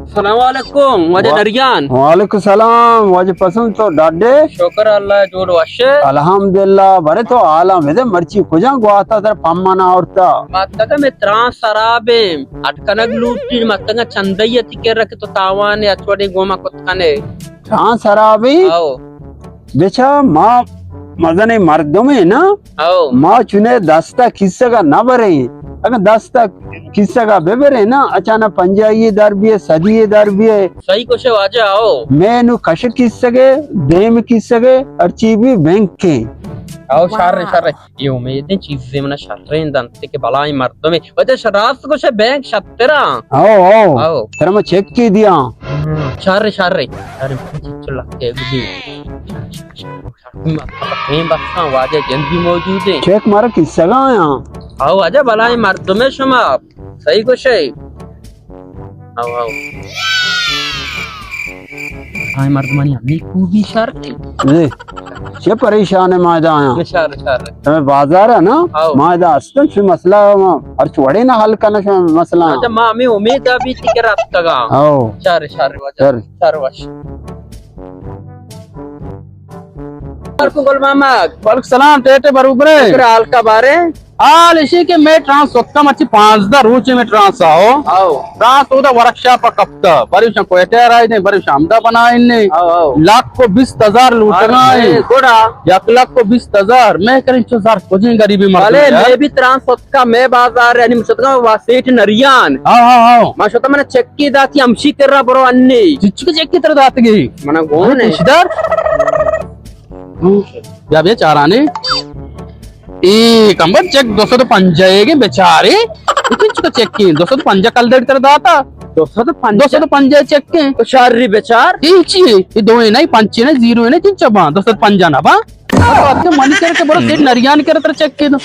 Assalamualaikum wajah Narian. Waalaikumsalam wajah pasang to dadde. Syukur Allah jodoh washe. Alhamdulillah bare to alam ede marchi kujang guata tar pammana aurta. Mattaga me trans sarabe atkanag luti mattaga chandaya tikera ke to tawane achwade goma kotkane. Trans harabi Ao becha ma Madane मर्दों में ना आओ माँ चुने दस्ता किस्सा का ना बरे अगर दस्ता किस्सा का बेबरे ना अचानक पंजाई दर भी है सदी दर भी है सही कुछ वाजा आओ मैं नु कश किस्सा के देम किस्सा के अर्चीवी बैंक के आओ शारे ये उम्मीदें चीजें मना शारे दंते के बलाई मर्दों में वजह शराब कुछ बैंक शत्तेरा आओ आओ तेरा मैं चेक की दिया शारे चला के गुडी बसा वाजा जल्दी मौजूद है चेक मारा किस्सा का आया आओ आजा बलाई मर्दों में शुमा सही कुछ है आओ हाय मर्दमानी हमने खूबी शार ये ये परेशान है मायदा आया शार तुम्हें बाजार है ना आओ। मायदा अस्तन से मसला और चुड़े ना हल करना से मसला अच्छा माँ मैं उम्मीद अभी तिके रात तक आओ शार वाजा शार वाश मामा सलाम टेटे बरूबरे हाल का बारे हाल इसी के मैं ट्रांस सोक्ता मच्छी 5 रूच में ट्रांस आओ आओ ट्रांस होता वर्कशॉप कफ्ता परिश्रम को एटेर आई ने परिश्रम आमदा बनाए ने आओ लाख को 20,000 लूटना है थोड़ा 1 लाख को 20,000 मैं करीब 4,000 कुछ गरीबी मर वाले मैं भी ट्रांस का मैं बाजार यानी मुसतका वासेट नरियान आओ माशोता मैंने चक्की दाती अमशी कर रहा बरो अन्नी चिच्चू चेक की तरह दात गई मना गोन है इधर या बे चाराने कंबर चेक 205 बेचारे इतने चेक की 205 कल देर तरह दाता 205 चेक के तो शारी बेचार इची ये दो है नहीं 5 है नहीं 0 है नहीं 3 चबा 205 ना बा तो मन करके बड़ा सेठ नरियान के तरह चेक के दो